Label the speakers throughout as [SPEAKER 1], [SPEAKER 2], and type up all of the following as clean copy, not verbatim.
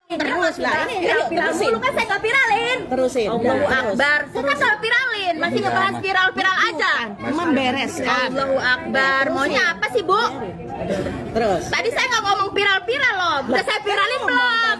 [SPEAKER 1] Terus lah, ini
[SPEAKER 2] viral dulu kan saya nggak viralin.
[SPEAKER 1] Terusin.
[SPEAKER 2] Allahu Akbar. Saya kan nggak viralin, masih ngebahas viral-viral aja.
[SPEAKER 1] Membereskan.
[SPEAKER 2] Allahu Akbar. Maunya apa sih, Bu?
[SPEAKER 1] Terus.
[SPEAKER 2] Tadi saya nggak ngomong viral-viral loh. Udah saya viralin belum?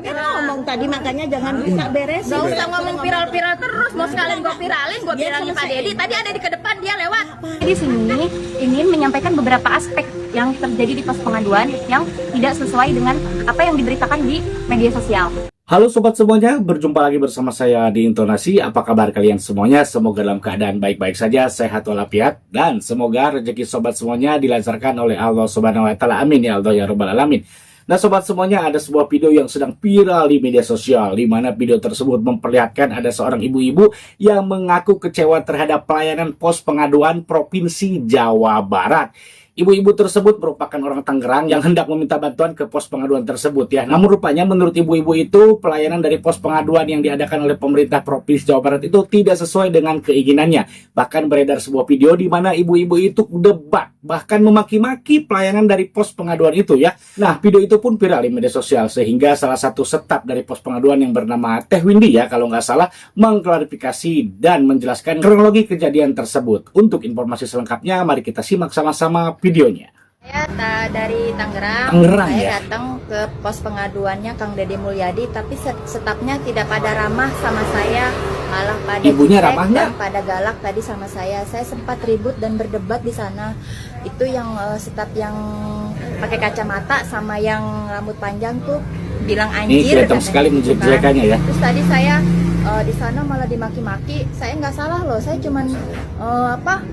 [SPEAKER 1] Ngomong tadi makanya jangan bisa beres.
[SPEAKER 2] Gak usah ngomong viral-viral terus. Mau sekalian gue viralin Pak Deddy. Tadi ada di ke depan dia lewat.
[SPEAKER 3] Di sini ingin menyampaikan beberapa aspek yang terjadi di pos pengaduan yang tidak sesuai dengan apa yang diberitakan di media sosial.
[SPEAKER 4] Halo sobat semuanya, berjumpa lagi bersama saya di Intonasi. Apa kabar kalian semuanya? Semoga dalam keadaan baik-baik saja, sehat walafiat, dan semoga rezeki sobat semuanya dilancarkan oleh Allah Subhanahu wa taala. Amin ya Allah ya rabbal alamin. Nah sobat semuanya, ada sebuah video yang sedang viral di media sosial, di mana video tersebut memperlihatkan ada seorang ibu-ibu yang mengaku kecewa terhadap pelayanan pos pengaduan Provinsi Jawa Barat. Ibu-ibu tersebut merupakan orang Tangerang yang hendak meminta bantuan ke pos pengaduan tersebut ya. Namun rupanya menurut ibu-ibu itu pelayanan dari pos pengaduan yang diadakan oleh pemerintah Provinsi Jawa Barat itu tidak sesuai dengan keinginannya. Bahkan beredar sebuah video di mana ibu-ibu itu debat, bahkan memaki-maki pelayanan dari pos pengaduan itu ya. Nah, video itu pun viral di media sosial sehingga salah satu staf dari pos pengaduan yang bernama Teh Windy ya kalau nggak salah mengklarifikasi dan menjelaskan kronologi kejadian tersebut. Untuk informasi selengkapnya mari kita simak sama-sama videonya.
[SPEAKER 2] Saya dari Tangerang,
[SPEAKER 4] Tangerang
[SPEAKER 2] saya
[SPEAKER 4] ya?
[SPEAKER 2] datang ke pos pengaduannya Kang Deddy Mulyadi, tapi stafnya tidak pada ramah sama saya, malah pada
[SPEAKER 4] Ibunya
[SPEAKER 2] jutek
[SPEAKER 4] ramah
[SPEAKER 2] dan
[SPEAKER 4] nggak?
[SPEAKER 2] pada galak tadi sama saya. Saya sempat ribut dan berdebat di sana. Itu yang staf yang pakai kacamata sama yang rambut panjang tuh bilang
[SPEAKER 4] Ini
[SPEAKER 2] anjir.
[SPEAKER 4] kelihatan sekali menjelek-jelekannya ya.
[SPEAKER 2] Terus tadi saya di sana malah dimaki-maki. Saya nggak salah loh, saya cuman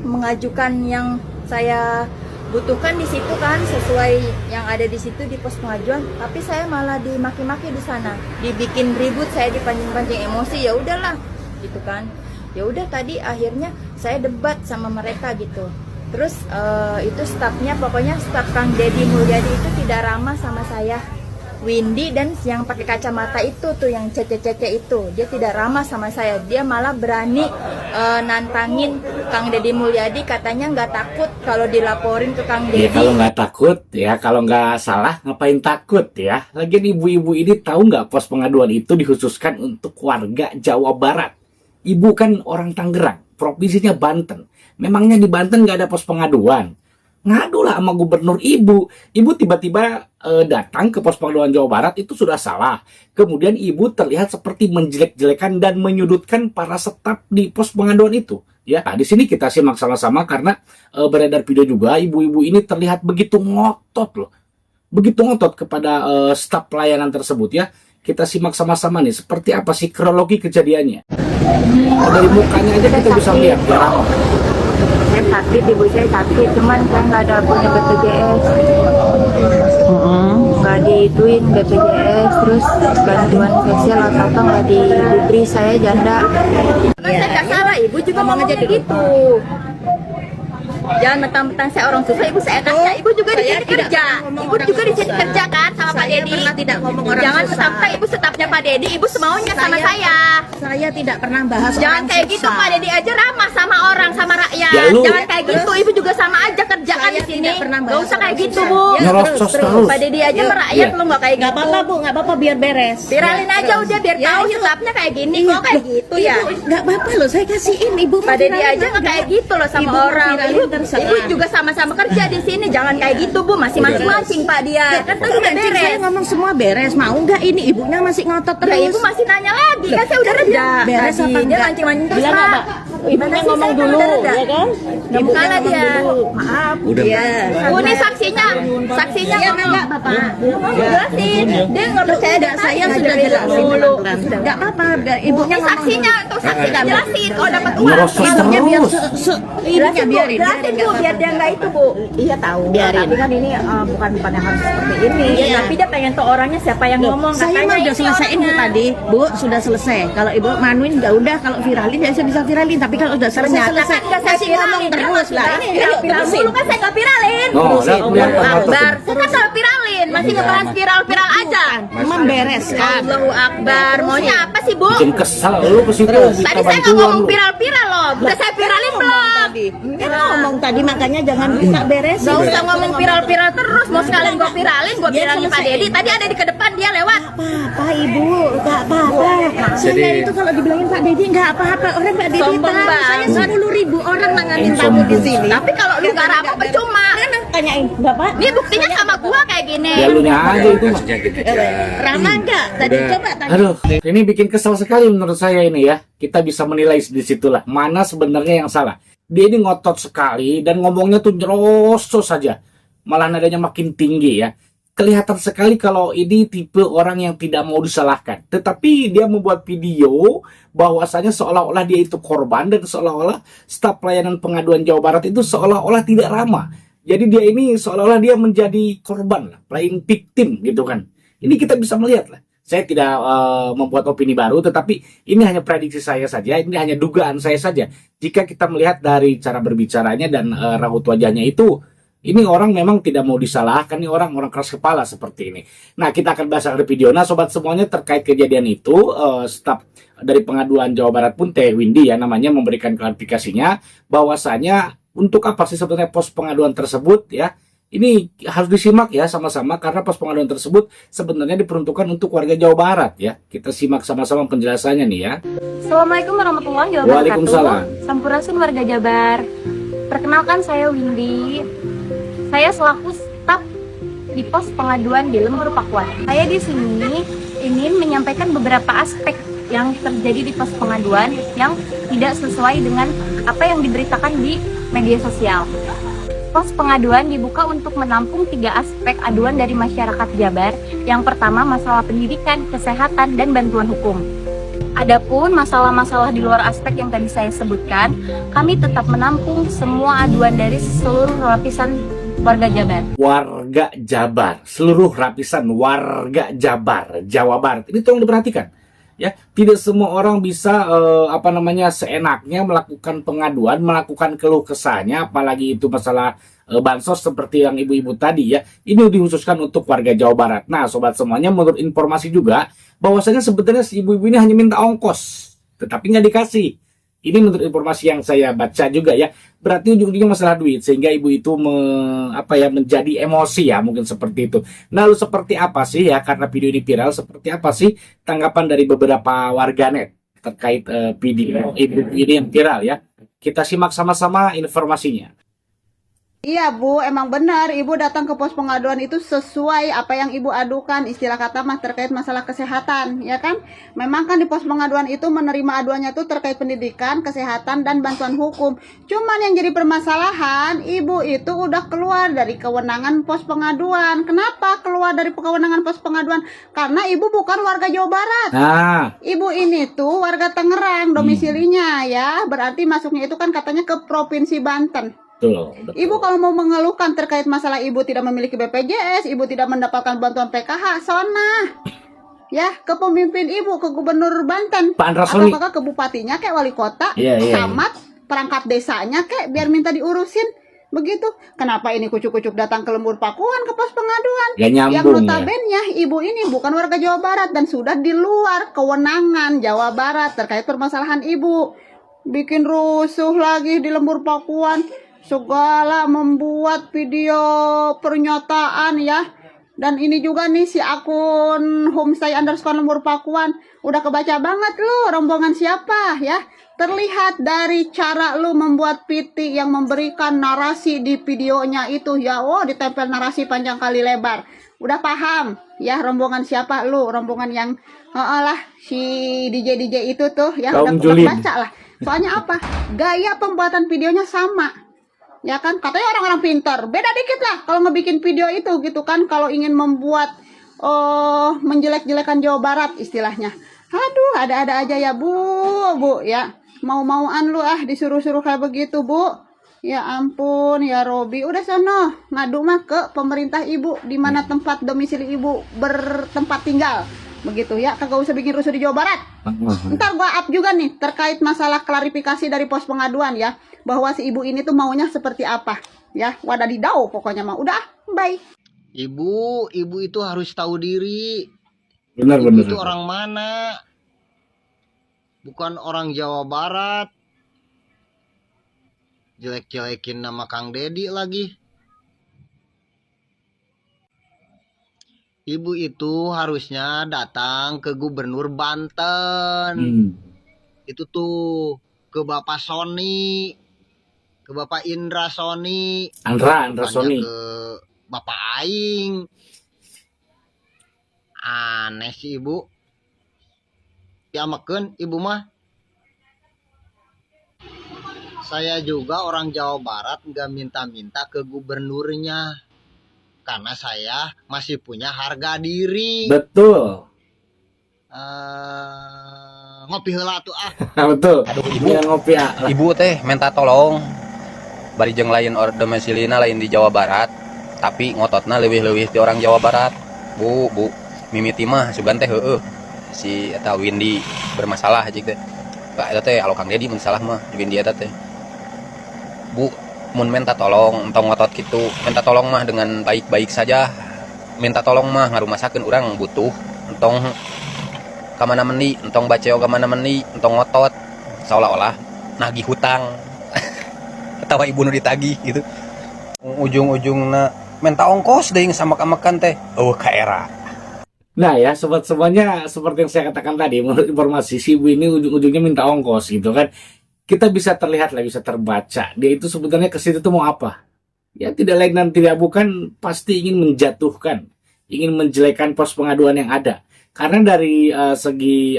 [SPEAKER 2] mengajukan yang saya butuhkan di situ kan, sesuai yang ada di situ di pos pengajuan, tapi saya malah dimaki-maki di sana, dibikin ribut, saya dipancing-pancing emosi. Ya udahlah gitu kan, ya udah tadi akhirnya saya debat sama mereka gitu. Terus itu stafnya, pokoknya staf Kang Deddy Mulyadi itu tidak ramah sama saya. Windy dan yang pakai kacamata itu tuh, yang cece-cece itu, dia tidak ramah sama saya. Dia malah berani nantangin Kang Deddy Mulyadi, katanya nggak takut kalau dilaporin ke Kang Deddy.
[SPEAKER 4] Ya kalau nggak takut ya, kalau nggak salah ngapain takut ya. Lagian ibu-ibu ini tahu nggak pos pengaduan itu dikhususkan untuk warga Jawa Barat. Ibu kan orang Tangerang, provinsinya Banten. Memangnya di Banten nggak ada pos pengaduan? Ngadulah sama gubernur ibu. Ibu tiba-tiba datang ke pos pengaduan Jawa Barat itu sudah salah. Kemudian ibu terlihat seperti menjelek-jelekan dan menyudutkan para staf di pos pengaduan itu. Ya, nah, di sini kita simak sama-sama karena beredar video juga ibu-ibu ini terlihat begitu ngotot loh. Begitu ngotot kepada staf pelayanan tersebut ya. Kita simak sama-sama nih seperti apa sih kronologi kejadiannya. Dari mukanya aja kita bisa lihat ya.
[SPEAKER 3] Saya sakit, ibu saya sakit, cuman saya nggak ada punya BPJS. Nggak diituin BPJS, terus bantuan sosial atau nggak diberi, saya janda.
[SPEAKER 2] Saya nggak salah, ibu juga ngomong aja gitu. Jangan mentang-mentang saya orang susah, ibu saya enaknya. Ibu juga di sini kerja. Ibu juga di sini kerja kan sama Pak Deddy.
[SPEAKER 1] Pernah tidak ngomong orang
[SPEAKER 2] Jangan
[SPEAKER 1] susah.
[SPEAKER 2] mentang-mentang ibu stafnya Pak Deddy, ibu semaunya sama saya.
[SPEAKER 1] Saya tidak pernah bahas
[SPEAKER 2] Jangan
[SPEAKER 1] orang
[SPEAKER 2] kayak
[SPEAKER 1] susah.
[SPEAKER 2] gitu, Pak Deddy aja ramah sama orang, sama rakyat.
[SPEAKER 4] Ya, lu.
[SPEAKER 2] Jangan kayak gitu, ibu juga sama aja kerja kan
[SPEAKER 1] Saya
[SPEAKER 2] di sini.
[SPEAKER 1] tidak pernah
[SPEAKER 2] Gak
[SPEAKER 1] bahas
[SPEAKER 2] usah kayak
[SPEAKER 1] orang
[SPEAKER 2] gitu,
[SPEAKER 1] susah.
[SPEAKER 2] Bu.
[SPEAKER 1] Ya,
[SPEAKER 4] Nyerocos terus.
[SPEAKER 2] Pak Deddy aja
[SPEAKER 1] Yuk.
[SPEAKER 2] merakyat
[SPEAKER 4] Iya.
[SPEAKER 2] lu nggak kayak
[SPEAKER 1] Nggak
[SPEAKER 2] gitu.
[SPEAKER 1] apa-apa bu, nggak apa-apa, biar beres.
[SPEAKER 2] Viralin
[SPEAKER 1] Ya,
[SPEAKER 2] aja
[SPEAKER 1] terus.
[SPEAKER 2] udah biar
[SPEAKER 1] Ya,
[SPEAKER 2] tahu
[SPEAKER 1] yuk.
[SPEAKER 2] stafnya kayak gini
[SPEAKER 1] Iya,
[SPEAKER 2] kok kayak
[SPEAKER 1] loh,
[SPEAKER 2] gitu ya.
[SPEAKER 1] Ibu, nggak apa-apa loh, saya kasihin ibu.
[SPEAKER 2] Pak Deddy
[SPEAKER 1] viralin
[SPEAKER 2] aja nggak kayak gitu loh sama
[SPEAKER 1] Ibu mau
[SPEAKER 2] orang.
[SPEAKER 1] viralin,
[SPEAKER 2] Ibu,
[SPEAKER 1] terserah.
[SPEAKER 2] ibu juga sama-sama kerja di sini. Jangan kayak gitu, Bu. Masih mancing-mancing Pak dia. Kan tadi udah
[SPEAKER 1] Mancing, saya
[SPEAKER 2] beres.
[SPEAKER 1] ngomong semua beres. Mau nggak ini ibunya masih ngotot terus?
[SPEAKER 2] Ya ibu masih nanya lagi. Kan saya udah reda.
[SPEAKER 1] Beres
[SPEAKER 2] Tadi
[SPEAKER 1] apa
[SPEAKER 2] dia
[SPEAKER 1] enggak?
[SPEAKER 2] mancing-mancing terus,
[SPEAKER 1] Bilang
[SPEAKER 2] Pak.
[SPEAKER 1] nggak, Pak? Ibunya
[SPEAKER 2] Mana sih,
[SPEAKER 1] ngomong
[SPEAKER 2] saya kan
[SPEAKER 1] dulu,
[SPEAKER 2] udah reda.
[SPEAKER 1] ya kan?
[SPEAKER 2] Nggak
[SPEAKER 1] Ibunya
[SPEAKER 2] bukan
[SPEAKER 1] ngomong
[SPEAKER 2] dia.
[SPEAKER 1] dulu. Maaf.
[SPEAKER 4] Udah.
[SPEAKER 1] Iya.
[SPEAKER 2] Bu, ini saksinya
[SPEAKER 1] Iya,
[SPEAKER 2] ngomong.
[SPEAKER 1] enggak, Bapak.
[SPEAKER 2] Jelasin. Dia nggak percaya
[SPEAKER 1] Enggak,
[SPEAKER 2] dan
[SPEAKER 1] saya
[SPEAKER 2] tanya.
[SPEAKER 1] sudah jelasin
[SPEAKER 2] dulu.
[SPEAKER 1] pelan-pelan. Enggak apa-apa, biar ibunya
[SPEAKER 2] Ini
[SPEAKER 1] ngomong
[SPEAKER 2] saksinya,
[SPEAKER 1] dulu.
[SPEAKER 2] untuk saksi jelasin. Kalau dapat uang.
[SPEAKER 4] Ngerosot
[SPEAKER 1] Ibunya biar
[SPEAKER 4] terus.
[SPEAKER 1] ibunya
[SPEAKER 2] Jelasin, Bu.
[SPEAKER 1] biarin,
[SPEAKER 2] Jelasin, Bu.
[SPEAKER 1] nggak
[SPEAKER 2] Biar dia nggak itu, Bu.
[SPEAKER 5] Iya tahu,
[SPEAKER 1] Biarin.
[SPEAKER 5] tapi kan ini bukan yang harus seperti ini.
[SPEAKER 1] Iya.
[SPEAKER 2] Tapi dia pengen tahu orangnya siapa yang ngomong.
[SPEAKER 1] Saya
[SPEAKER 2] Katanya
[SPEAKER 1] mah udah
[SPEAKER 2] ini
[SPEAKER 1] selesaiin Bu
[SPEAKER 2] orangnya.
[SPEAKER 1] tadi, Bu sudah selesai. Kalau Ibu manuin ya udah, kalau viralin ya bisa viralin. Tapi kalau udah selesai
[SPEAKER 2] Ternyata
[SPEAKER 1] selesai,
[SPEAKER 2] kan nggak saya
[SPEAKER 1] masih ngomong
[SPEAKER 2] viralin.
[SPEAKER 1] terus lah. Ini ayo
[SPEAKER 2] Viral
[SPEAKER 1] terusin.
[SPEAKER 2] dulu kan saya nggak viralin.
[SPEAKER 4] Oh,
[SPEAKER 2] Allahu
[SPEAKER 4] lihat, lihat,
[SPEAKER 2] Akbar.
[SPEAKER 4] lihat.
[SPEAKER 2] Saya kan nggak viralin, masih ngebahas viral-viral aja.
[SPEAKER 1] Membereskan.
[SPEAKER 2] Allahu Akbar. Maunya apa sih, Bu?
[SPEAKER 4] Bikin kesal lu ke situ.
[SPEAKER 2] Tadi saya nggak ngomong viral-viral loh. Udah saya viralin belum?
[SPEAKER 1] Kan ngomong tadi, makanya jangan minta beres.
[SPEAKER 2] Gak usah ngomong viral-viral terus. Mau sekalian gue viralin Pak Dedi. Tadi ada di ke depan dia lewat.
[SPEAKER 1] Apa ibu, nggak apa-apa. Saya itu kalau dibilangin Pak Dedi nggak apa-apa. Orang Pak Dedi
[SPEAKER 2] Sombong
[SPEAKER 1] tahu saya
[SPEAKER 2] banget.
[SPEAKER 1] 10.000 orang nanganin tamu di sini.
[SPEAKER 2] Tapi kalau lu gak rapat percuma.
[SPEAKER 1] Tanyain, Bapak.
[SPEAKER 2] Ini buktinya sama gua kayak gini.
[SPEAKER 4] Ya lu nya aja itu mah.
[SPEAKER 1] Ramah nggak? Tadi coba tanya.
[SPEAKER 4] Aduh, ini bikin kesal sekali menurut saya ini ya. Kita bisa menilai di situlah mana sebenarnya yang salah. Dia ini ngotot sekali dan ngomongnya tuh nyerocos saja. Malah nadanya makin tinggi ya. Kelihatan sekali kalau ini tipe orang yang tidak mau disalahkan. Tetapi dia membuat video bahwasanya seolah-olah dia itu korban dan seolah-olah staf pelayanan pengaduan Jawa Barat itu seolah-olah tidak ramah. Jadi dia ini seolah-olah dia menjadi korban, playing victim gitu kan. Ini kita bisa melihat lah. Saya tidak membuat opini baru, tetapi ini hanya prediksi saya saja, ini hanya dugaan saya saja. Jika kita melihat dari cara berbicaranya dan raut wajahnya itu, ini orang memang tidak mau disalahkan, ini orang keras kepala seperti ini. Nah, kita akan bahas dari video. Nah, sobat semuanya terkait kejadian itu, staf dari pengaduan Jawa Barat pun Teh Windy ya namanya memberikan klarifikasinya bahwasanya untuk apa sih sebenarnya pos pengaduan tersebut ya. Ini harus disimak ya sama-sama karena pos pengaduan tersebut sebenarnya diperuntukkan untuk warga Jawa Barat ya. Kita simak sama-sama penjelasannya nih ya.
[SPEAKER 3] Assalamualaikum warahmatullahi wabarakatuh.
[SPEAKER 4] Waalaikumsalam.
[SPEAKER 3] Sampurasun warga Jabar. Perkenalkan saya Windy. Saya selaku staf di pos pengaduan di Lembur Pakuan. Saya di sini ingin menyampaikan beberapa aspek yang terjadi di pos pengaduan yang tidak sesuai dengan apa yang diberitakan di media sosial. Pos pengaduan dibuka untuk menampung 3 aspek aduan dari masyarakat Jabar. Yang pertama masalah pendidikan, kesehatan, dan bantuan hukum. Adapun masalah-masalah di luar aspek yang tadi saya sebutkan, kami tetap menampung semua aduan dari seluruh lapisan warga Jabar.
[SPEAKER 4] Warga Jabar, seluruh lapisan warga Jabar, Jawa Barat. Ini tolong diperhatikan. Ya, tidak semua orang bisa seenaknya melakukan pengaduan, melakukan keluh kesahnya, apalagi itu masalah bansos seperti yang ibu-ibu tadi ya. Ini dikhususkan untuk warga Jawa Barat. Nah, sobat semuanya, menurut informasi juga bahwasanya sebenarnya si ibu-ibu ini hanya minta ongkos, tetapi nggak dikasih. Ini menurut informasi yang saya baca juga ya. Berarti ujung-ujungnya masalah duit sehingga ibu itu menjadi emosi ya, mungkin seperti itu. Nah, lalu seperti apa sih ya karena video ini viral, seperti apa sih tanggapan dari beberapa warganet terkait video ibu ini yang viral ya. Kita simak sama-sama informasinya.
[SPEAKER 5] Iya Bu, emang benar Ibu datang ke pos pengaduan itu sesuai apa yang Ibu adukan, istilah kata mah terkait masalah kesehatan, ya kan? Memang kan di pos pengaduan itu menerima aduannya tuh terkait pendidikan, kesehatan, dan bantuan hukum. Cuman yang jadi permasalahan, Ibu itu udah keluar dari kewenangan pos pengaduan. Kenapa keluar dari kewenangan pos pengaduan? Karena Ibu bukan warga Jawa Barat.
[SPEAKER 4] Nah,
[SPEAKER 5] Ibu ini tuh warga Tangerang domisilinya ya, berarti masuknya itu kan katanya ke Provinsi Banten.
[SPEAKER 4] betul.
[SPEAKER 5] Ibu kalau mau mengeluhkan terkait masalah ibu tidak memiliki BPJS, ibu tidak mendapatkan bantuan PKH, sana ya ke pemimpin ibu, ke gubernur Banten,
[SPEAKER 4] Pak Andras
[SPEAKER 5] atau
[SPEAKER 4] Soni.
[SPEAKER 5] ke bupatinya, kayak wali kota,
[SPEAKER 4] Iya.
[SPEAKER 5] camat, perangkat desanya, kayak biar minta diurusin. Begitu. Kenapa ini kucuk-kucuk datang ke Lembur Pakuan ke pos pengaduan?
[SPEAKER 4] Gak nyambung
[SPEAKER 5] Yang
[SPEAKER 4] ya.
[SPEAKER 5] notabene ibu ini bukan warga Jawa Barat dan sudah di luar kewenangan Jawa Barat terkait permasalahan ibu. Bikin rusuh lagi di Lembur Pakuan. Segala membuat video pernyataan ya. Dan ini juga nih si akun homestay_lembur Pakuan. Udah kebaca banget lu rombongan siapa ya. Terlihat dari cara lu membuat PT yang memberikan narasi di videonya itu ya. Oh, ditempel narasi panjang kali lebar. Udah paham ya rombongan siapa lu. Rombongan yang si DJ itu tuh ya.
[SPEAKER 4] Kaum
[SPEAKER 5] Udah
[SPEAKER 4] Julin.
[SPEAKER 5] kebaca lah. Soalnya apa? Gaya pembuatan videonya sama. Ya kan, katanya orang-orang pintar. Beda dikit lah kalau ngebikin video itu gitu kan. Kalau ingin membuat menjelek-jelekan Jawa Barat istilahnya. Aduh, ada-ada aja ya Bu ya. Mau-mauan lu disuruh-suruh kayak begitu Bu. Ya ampun ya Robi. Udah sono ngadu mah ke pemerintah ibu di mana tempat domisili ibu bertempat tinggal. Begitu ya, kagak usah bikin rusuh di Jawa Barat. Ntar gua up juga nih terkait masalah klarifikasi dari pos pengaduan ya, bahwa si ibu ini tuh maunya seperti apa ya. Wadadidau pokoknya mah. Udah, bye.
[SPEAKER 6] Ibu itu harus tahu diri.
[SPEAKER 4] Benar
[SPEAKER 6] Ibu
[SPEAKER 4] benar.
[SPEAKER 6] itu orang mana? Bukan orang Jawa Barat. Jelek-jelekin nama Kang Dedi lagi. Ibu itu harusnya datang ke Gubernur Banten. Itu tuh ke Bapak Sony, ke Bapak Indra Sony,
[SPEAKER 4] Andra
[SPEAKER 6] bukannya
[SPEAKER 4] Sony.
[SPEAKER 6] ke Bapak Aing. Aneh sih ibu. Diamakeun ibu mah. Saya juga orang Jawa Barat nggak minta-minta ke gubernurnya. Karena saya masih punya harga diri.
[SPEAKER 4] Betul.
[SPEAKER 6] Ngopi heula tuh ah.
[SPEAKER 4] Betul.
[SPEAKER 7] Aduh
[SPEAKER 4] Iya, ngopi ah.
[SPEAKER 7] ibu teh minta tolong bari jeung lain domisilina lain di Jawa Barat, tapi ngototna leuwih-leuwih ti orang Jawa Barat. Bu, mimiti mah sugan teh heueuh. Si eta Windy bermasalah jeung teh. Ka eta teh alo Kang Dedi mun salah mah Windy eta teh. Bu, mun minta tolong entong ngotot kitu, minta tolong mah dengan baik-baik saja. Minta tolong mah ngarumasakeun urang butuh entong kamana mendi, entong baceo kamana mendi, entong ngotot seolah-olah nagih hutang. Ketawa ibu nu ditagih gitu. Ujung-ujungna minta ongkos deui samak-amakan teh. Oh, ka era.
[SPEAKER 4] Nah ya, sobat semuanya, seperti yang saya katakan tadi, menurut informasi si ibu ini ujung-ujungnya minta ongkos gitu kan. Kita bisa terlihat lah, bisa terbaca. Dia itu sebenarnya ke situ tuh mau apa? Ya tidak lain dan tidak bukan, pasti ingin menjatuhkan, ingin menjelekan pos pengaduan yang ada. Karena dari segi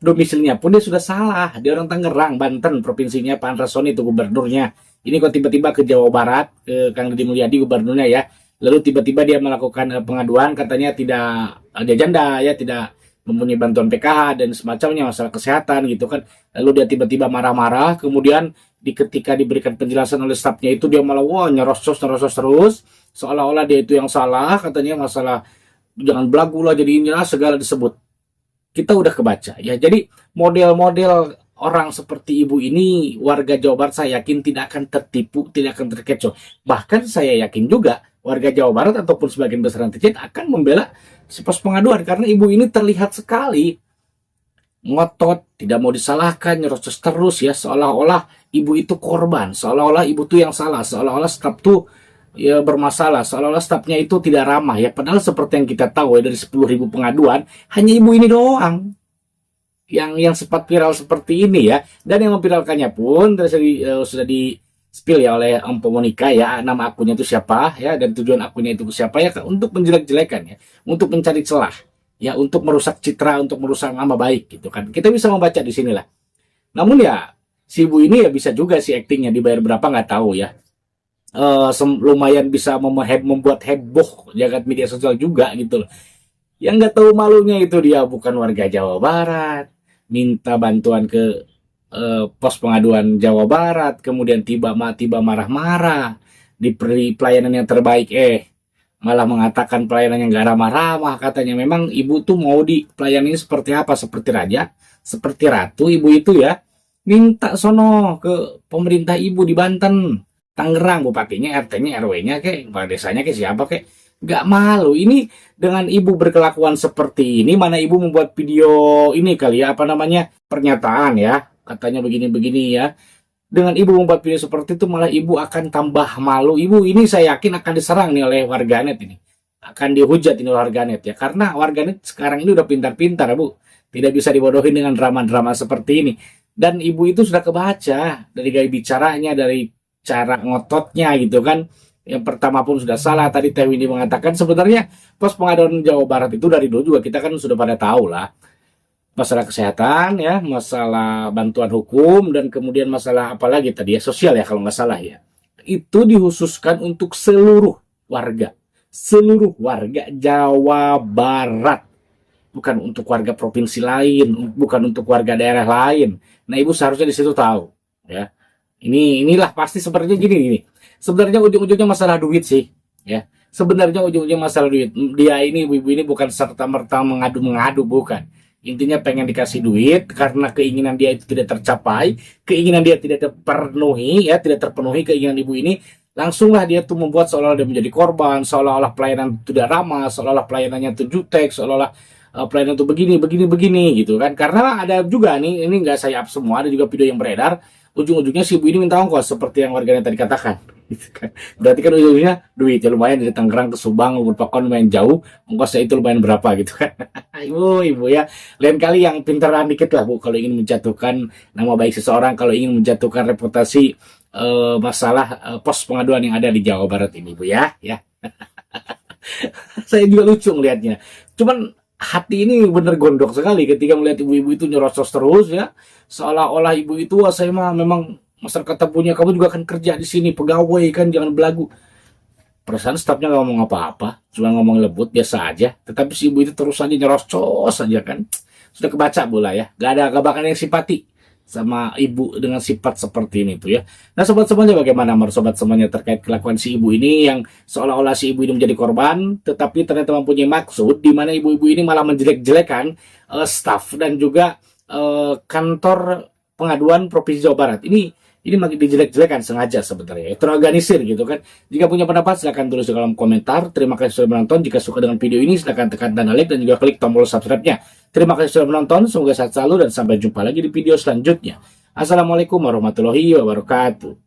[SPEAKER 4] domisilinya pun dia sudah salah. Dia orang Tangerang, Banten, provinsinya Pak Andra Sony itu gubernurnya. Ini kok tiba-tiba ke Jawa Barat, ke Kang Deddy Mulyadi gubernurnya ya. Lalu tiba-tiba dia melakukan pengaduan, katanya tidak ada janda ya, tidak mempunyai bantuan PKH dan semacamnya, masalah kesehatan gitu kan. Lalu dia tiba-tiba marah-marah, kemudian ketika diberikan penjelasan oleh stafnya itu dia malah nyerocos terus, seolah-olah dia itu yang salah, katanya masalah jangan belagu lah, jadi inilah segala disebut. Kita udah kebaca ya. Jadi model-model orang seperti ibu ini, warga Jawa Barat saya yakin tidak akan tertipu, tidak akan terkecoh. Bahkan saya yakin juga warga Jawa Barat ataupun sebagian besar netizen akan membela si pos pengaduan, karena ibu ini terlihat sekali ngotot, tidak mau disalahkan, nyerocos terus ya, seolah-olah ibu itu korban, seolah-olah ibu tuh yang salah, seolah-olah staf tuh ya bermasalah, seolah-olah stafnya itu tidak ramah ya. Padahal seperti yang kita tahu ya, dari 10.000 pengaduan hanya ibu ini doang yang sempat viral seperti ini ya. Dan yang memviralkannya pun sudah di spill ya oleh Om Pomonika ya, nama akunnya itu siapa ya, dan tujuan akunnya itu siapa ya, untuk menjelek-jelekan ya, untuk mencari celah ya, untuk merusak citra, untuk merusak nama baik gitu kan. Kita bisa membaca di sinilah. Namun ya si ibu ini ya bisa juga si aktingnya dibayar berapa nggak tahu ya. Lumayan bisa membuat heboh jagat media sosial juga gitu loh. Yang nggak tahu malunya itu dia bukan warga Jawa Barat, minta bantuan ke pos pengaduan Jawa Barat, kemudian tiba marah-marah, diberi pelayanan yang terbaik, malah mengatakan pelayanan yang gak ramah-ramah. Katanya memang ibu tuh mau di pelayanan seperti apa, seperti raja, seperti ratu. Ibu itu ya minta sono ke pemerintah ibu di Banten, Tangerang, bupatinya, RT-nya, RW-nya, kepala desanya, siapa gak malu. Ini dengan ibu berkelakuan seperti ini, mana ibu membuat video ini kali ya, pernyataan ya, katanya begini-begini ya. Dengan ibu membuat video seperti itu, malah ibu akan tambah malu. Ibu ini saya yakin akan diserang nih oleh warganet ini, akan dihujat ini oleh warganet ya, karena warganet sekarang ini udah pintar-pintar Bu, tidak bisa dibodohin dengan drama-drama seperti ini. Dan ibu itu sudah kebaca dari gaya bicaranya, dari cara ngototnya gitu kan. Yang pertama pun sudah salah. Tadi Teh Windy mengatakan sebenarnya pos pengaduan Jawa Barat itu dari dulu juga kita kan sudah pada tahu lah, masalah kesehatan ya, masalah bantuan hukum, dan kemudian masalah apalagi tadi ya, sosial ya kalau nggak salah ya. Itu dikhususkan untuk seluruh warga Jawa Barat, bukan untuk warga provinsi lain, bukan untuk warga daerah lain. Nah ibu seharusnya di situ tahu ya. Inilah pasti sepertinya gini. Sebenarnya ujung-ujungnya masalah duit sih ya. Sebenarnya ujung-ujungnya masalah duit. Dia ini, ibu ini bukan serta-merta mengadu-mengadu, bukan. Intinya pengen dikasih duit karena keinginan dia itu tidak tercapai, keinginan dia tidak terpenuhi ya, tidak terpenuhi keinginan ibu ini. langsunglah dia tuh membuat seolah-olah dia menjadi korban, seolah-olah pelayanan tidak ramah, seolah-olah pelayanannya itu jutek, seolah-olah pelayanan itu begini gitu kan. Karena ada juga nih, ini nggak saya up semua, ada juga video yang beredar, ujung-ujungnya si ibu ini minta ongkos seperti yang warganya tadi katakan. Gitu kan. Berarti kan ujung-ujungnya duit ya lumayan, dari Tangerang ke Subang merupakan lumayan jauh, ongkosnya itu lumayan berapa gitu kan. Ibu ya, lain kali yang pintaran dikit lah Bu, kalau ingin menjatuhkan nama baik seseorang, kalau ingin menjatuhkan reputasi masalah pos pengaduan yang ada di Jawa Barat ini Bu ya. Saya juga lucu ngelihatnya. Cuman hati ini bener gondok sekali ketika melihat ibu-ibu itu nyerocos terus ya, seolah-olah ibu itu, wah saya mah memang masyarakat punya, kamu juga akan kerja di sini pegawai kan, jangan belagu. Perasaan stafnya nggak ngomong apa-apa, cuma ngomong lembut biasa aja, tetapi si ibu itu terus aja nyerocos aja kan. Sudah kebaca bola ya, gak bakal yang simpati sama ibu dengan sifat seperti ini tuh ya. Nah sobat semuanya, bagaimana menurut sobat semuanya terkait kelakuan si ibu ini yang seolah-olah si ibu ini menjadi korban, tetapi ternyata mempunyai maksud di mana ibu-ibu ini malah menjelek-jelekan staf dan juga kantor pengaduan Provinsi Jawa Barat. Ini makin dijelek-jelekan sengaja sebenarnya, terorganisir gitu kan. Jika punya pendapat silahkan tulis di kolom komentar. Terima kasih sudah menonton. Jika suka dengan video ini silahkan tekan tanda like dan juga klik tombol subscribe-nya. Terima kasih sudah menonton, semoga sehat selalu dan sampai jumpa lagi di video selanjutnya. Assalamualaikum warahmatullahi wabarakatuh.